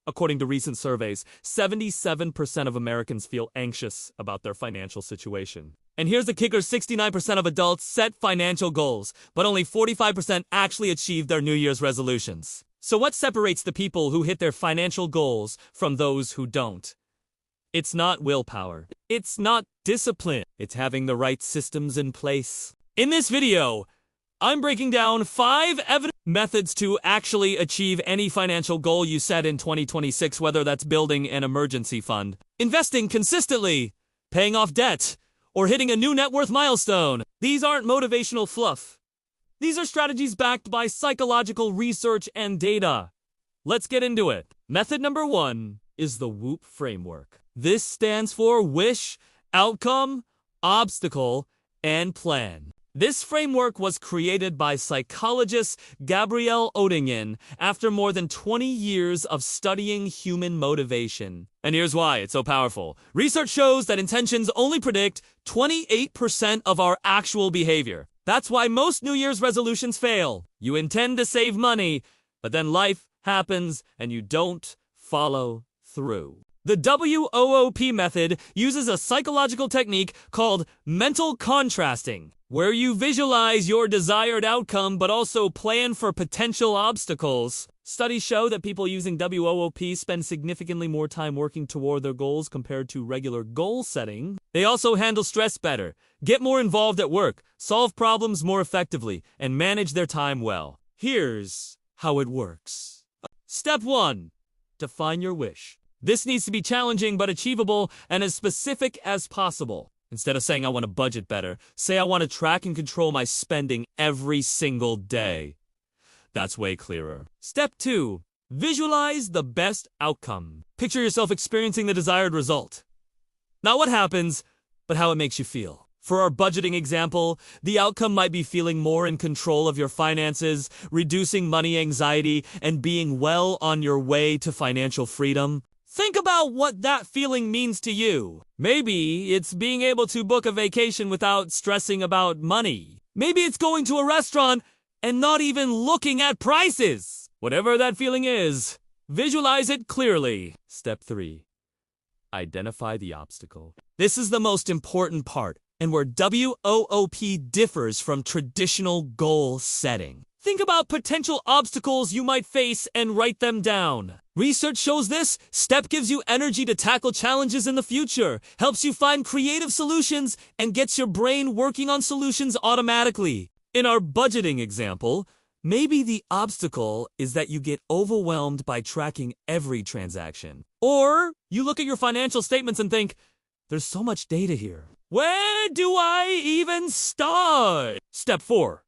According to recent surveys, 77% of Americans feel anxious about their financial situation. And here's the kicker, 69% of adults set financial goals, but only 45% actually achieve their New Year's resolutions. So what separates the people who hit their financial goals from those who don't? It's not willpower. It's not discipline. It's having the right systems in place. In this video, I'm breaking down 5 evident methods to actually achieve any financial goal you set in 2026, whether that's building an emergency fund, investing consistently, paying off debt, or hitting a new net worth milestone. These aren't motivational fluff. These are strategies backed by psychological research and data. Let's get into it. Method number 1 is the WOOP framework. This stands for wish, outcome, obstacle, and plan. This framework was created by psychologist Gabrielle Oettingen after more than 20 years of studying human motivation. And here's why it's so powerful. Research shows that intentions only predict 28% of our actual behavior. That's why most New Year's resolutions fail. You intend to save money, but then life happens and you don't follow through. The WOOP method uses a psychological technique called mental contrasting, where you visualize your desired outcome but also plan for potential obstacles. Studies show that people using WOOP spend significantly more time working toward their goals compared to regular goal setting. They also handle stress better, get more involved at work, solve problems more effectively, and manage their time well. Here's how it works. Step 1. Define your wish. This needs to be challenging but achievable and as specific as possible. Instead of saying I want to budget better, say I want to track and control my spending every single day. That's way clearer. Step 2. Visualize the best outcome. Picture yourself experiencing the desired result. Not what happens, but how it makes you feel. For our budgeting example, the outcome might be feeling more in control of your finances, reducing money anxiety, and being well on your way to financial freedom. Think about what that feeling means to you. Maybe it's being able to book a vacation without stressing about money. Maybe it's going to a restaurant and not even looking at prices. Whatever that feeling is, visualize it clearly. Step 3. Identify the obstacle. This is the most important part, and where WOOP differs from traditional goal setting. Think about potential obstacles you might face and write them down. Research shows this step gives you energy to tackle challenges in the future, helps you find creative solutions, and gets your brain working on solutions automatically. In our budgeting example, maybe the obstacle is that you get overwhelmed by tracking every transaction. Or you look at your financial statements and think, there's so much data here. Where do I even start? Step 4.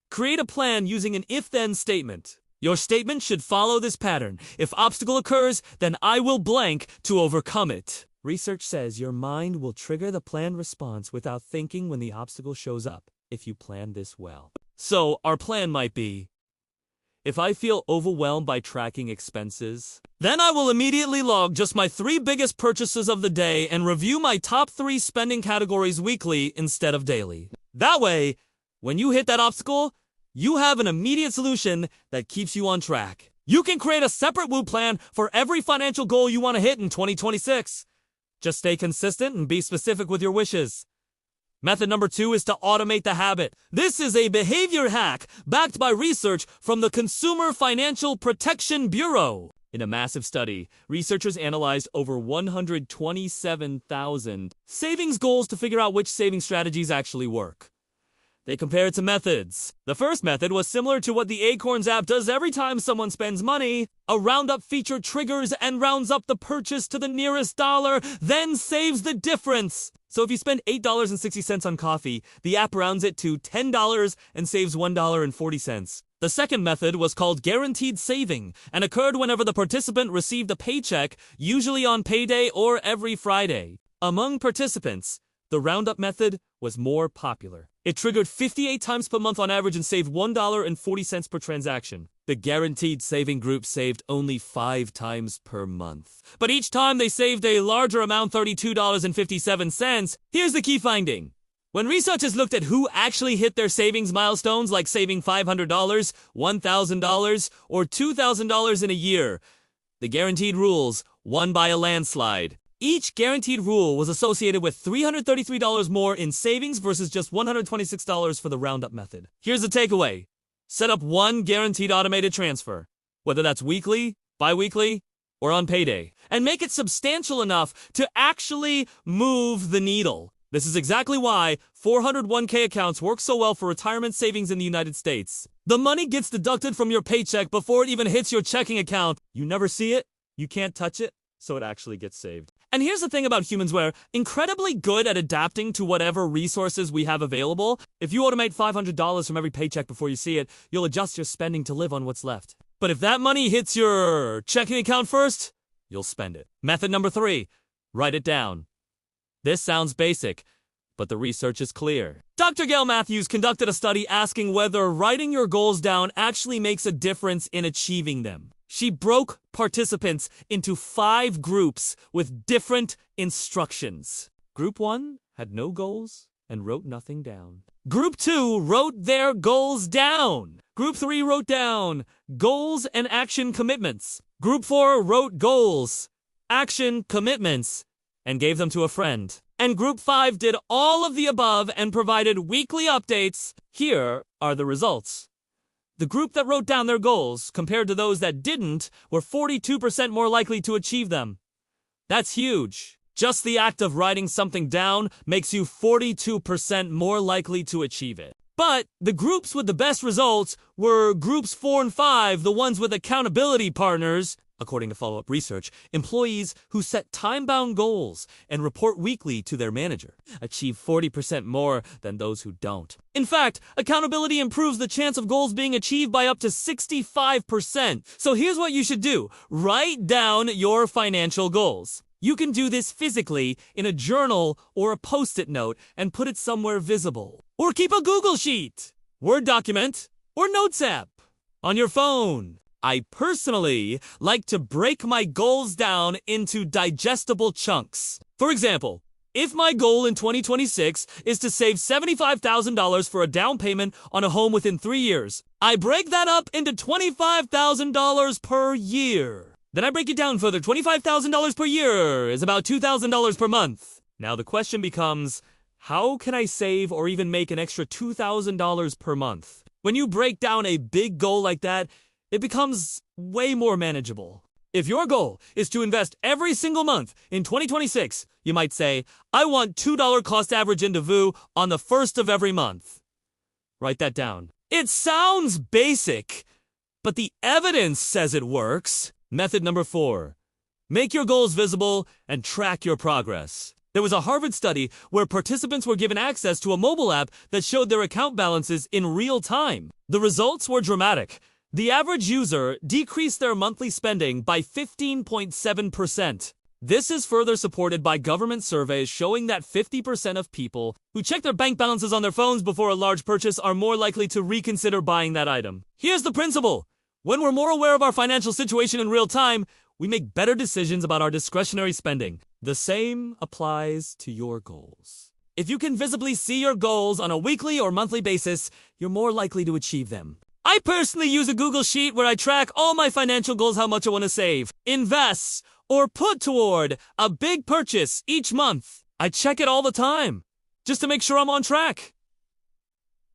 Create a plan using an if-then statement. Your statement should follow this pattern. If obstacle occurs, then I will blank to overcome it. Research says your mind will trigger the planned response without thinking when the obstacle shows up, if you plan this well. So, our plan might be, if I feel overwhelmed by tracking expenses, then I will immediately log just my 3 biggest purchases of the day and review my top 3 spending categories weekly instead of daily. That way, when you hit that obstacle, you have an immediate solution that keeps you on track. You can create a separate WOOP plan for every financial goal you want to hit in 2026. Just stay consistent and be specific with your wishes. Method number 2 is to automate the habit. This is a behavior hack backed by research from the Consumer Financial Protection Bureau. In a massive study, researchers analyzed over 127,000 savings goals to figure out which saving strategies actually work. They compared to methods. The first method was similar to what the Acorns app does every time someone spends money. A roundup feature triggers and rounds up the purchase to the nearest dollar, then saves the difference. So if you spend $8.60 on coffee, the app rounds it to $10 and saves $1.40. The second method was called guaranteed saving and occurred whenever the participant received a paycheck, usually on payday or every Friday. Among participants, the roundup method was more popular. It triggered 58 times per month on average and saved $1.40 per transaction. The guaranteed saving group saved only 5 times per month. But each time they saved a larger amount, $32.57. Here's the key finding. When researchers looked at who actually hit their savings milestones, like saving $500, $1,000, or $2,000 in a year, The guaranteed rules won by a landslide. Each guaranteed rule was associated with $333 more in savings versus just $126 for the roundup method. Here's the takeaway. Set up one guaranteed automated transfer, whether that's weekly, bi-weekly, or on payday, and make it substantial enough to actually move the needle. This is exactly why 401k accounts work so well for retirement savings in the United States. The money gets deducted from your paycheck before it even hits your checking account. You never see it, you can't touch it, so it actually gets saved. And here's the thing about humans, we're incredibly good at adapting to whatever resources we have available. If you automate $500 from every paycheck before you see it, you'll adjust your spending to live on what's left. But if that money hits your checking account first, you'll spend it. Method number 3, write it down. This sounds basic, but the research is clear. Dr. Gail Matthews conducted a study asking whether writing your goals down actually makes a difference in achieving them. She broke participants into 5 groups with different instructions. Group 1 had no goals and wrote nothing down. Group 2 wrote their goals down. Group 3 wrote down goals and action commitments. Group 4 wrote goals, action commitments, and gave them to a friend. And Group 5 did all of the above and provided weekly updates. Here are the results. The group that wrote down their goals, compared to those that didn't, were 42% more likely to achieve them. That's huge. Just the act of writing something down makes you 42% more likely to achieve it. But the groups with the best results were groups 4 and 5, the ones with accountability partners. According to follow-up research, employees who set time-bound goals and report weekly to their manager achieve 40% more than those who don't. In fact, accountability improves the chance of goals being achieved by up to 65%. So here's what you should do. Write down your financial goals. You can do this physically in a journal or a Post-it note and put it somewhere visible. Or keep a Google Sheet, Word document, or Notes app on your phone. I personally like to break my goals down into digestible chunks. For example, if my goal in 2026 is to save $75,000 for a down payment on a home within 3 years, I break that up into $25,000 per year. Then I break it down further. $25,000 per year is about $2,000 per month. Now the question becomes, how can I save or even make an extra $2,000 per month? When you break down a big goal like that, it becomes way more manageable. If your goal is to invest every single month in 2026, you might say, I want $2 cost average into VU on the 1st of every month. Write that down. It sounds basic, but the evidence says it works. Method number 4, make your goals visible and track your progress. There was a Harvard study where participants were given access to a mobile app that showed their account balances in real time. The results were dramatic. The average user decreased their monthly spending by 15.7%. This is further supported by government surveys showing that 50% of people who check their bank balances on their phones before a large purchase are more likely to reconsider buying that item. Here's the principle. When we're more aware of our financial situation in real time, we make better decisions about our discretionary spending. The same applies to your goals. If you can visibly see your goals on a weekly or monthly basis, you're more likely to achieve them. I personally use a Google Sheet where I track all my financial goals, how much I want to save, invest, or put toward a big purchase each month. I check it all the time, just to make sure I'm on track.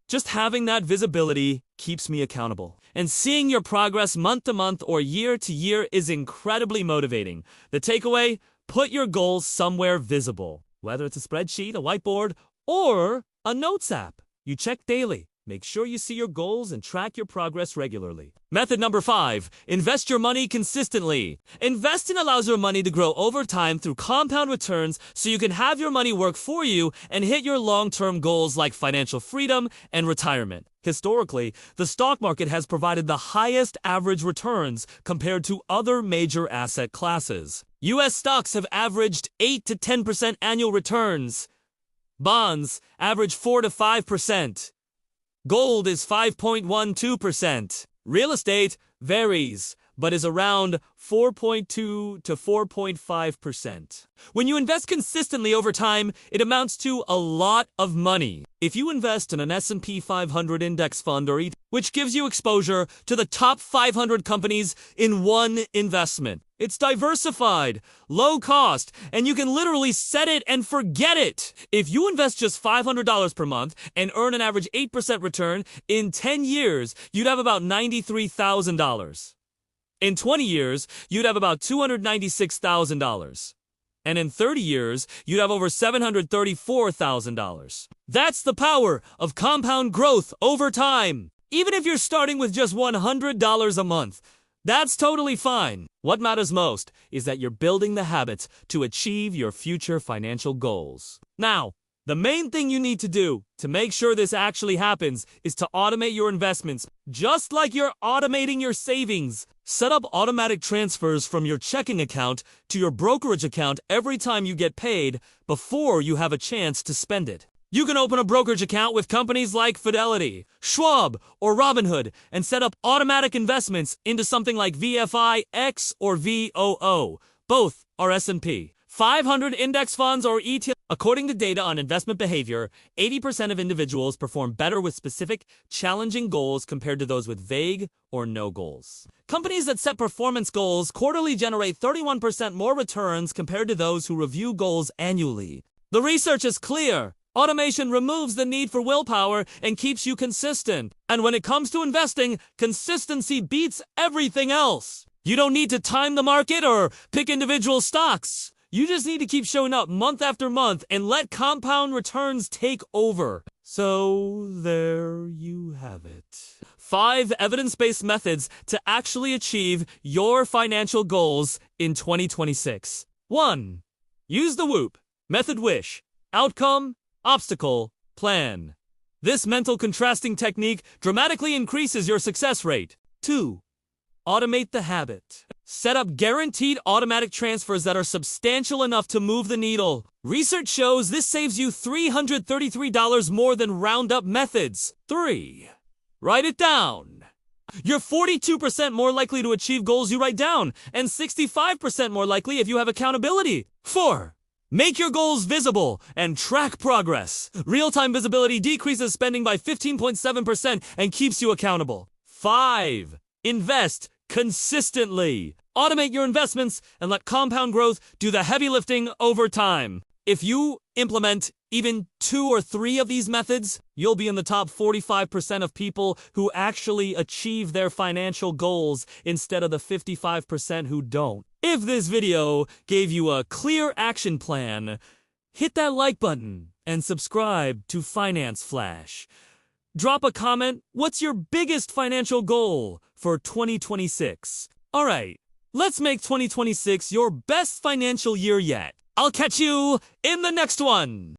Just having that visibility keeps me accountable. And seeing your progress month to month or year to year is incredibly motivating. The takeaway, put your goals somewhere visible, whether it's a spreadsheet, a whiteboard, or a notes app. You check daily. Make sure you see your goals and track your progress regularly. Method number 5, invest your money consistently. Investing allows your money to grow over time through compound returns so you can have your money work for you and hit your long-term goals like financial freedom and retirement. Historically, the stock market has provided the highest average returns compared to other major asset classes. U.S. stocks have averaged 8 to 10% annual returns. Bonds average 4 to 5%. Gold is 5.12%. Real estate varies, but is around 4.2 to 4.5%. When you invest consistently over time, it amounts to a lot of money. If you invest in an S&P 500 index fund or ETF, which gives you exposure to the top 500 companies in one investment, It's diversified, low cost, and you can literally set it and forget it. If you invest just $500 per month and earn an average 8% return, in 10 years, you'd have about $93,000. In 20 years, you'd have about $296,000. And in 30 years, you'd have over $734,000. That's the power of compound growth over time. Even if you're starting with just $100 a month, that's totally fine. What matters most is that you're building the habits to achieve your future financial goals. Now, the main thing you need to do to make sure this actually happens is to automate your investments, just like you're automating your savings. Set up automatic transfers from your checking account to your brokerage account every time you get paid before you have a chance to spend it. You can open a brokerage account with companies like Fidelity, Schwab, or Robinhood and set up automatic investments into something like VFI, X, or VOO. Both are S&P 500 index funds or ETF. According to data on investment behavior, 80% of individuals perform better with specific, challenging goals compared to those with vague or no goals. Companies that set performance goals quarterly generate 31% more returns compared to those who review goals annually. The research is clear. Automation removes the need for willpower and keeps you consistent. And when it comes to investing, consistency beats everything else. You don't need to time the market or pick individual stocks. You just need to keep showing up month after month and let compound returns take over. So there you have it. 5 evidence-based methods to actually achieve your financial goals in 2026. 1. Use the WOOP Method. Wish, outcome, obstacle, plan. This mental contrasting technique dramatically increases your success rate. 2. Automate the habit. Set up guaranteed automatic transfers that are substantial enough to move the needle. Research shows this saves you $333 more than roundup methods. 3. Write it down. You're 42% more likely to achieve goals you write down, and 65% more likely if you have accountability. 4. Make your goals visible and track progress. Real-time visibility decreases spending by 15.7% and keeps you accountable. 5. Invest consistently. Automate your investments and let compound growth do the heavy lifting over time. If you implement even 2 or 3 of these methods, you'll be in the top 45% of people who actually achieve their financial goals instead of the 55% who don't. If this video gave you a clear action plan, hit that like button and subscribe to Finance Flash. Drop a comment. What's your biggest financial goal for 2026? All right, let's make 2026 your best financial year yet. I'll catch you in the next one.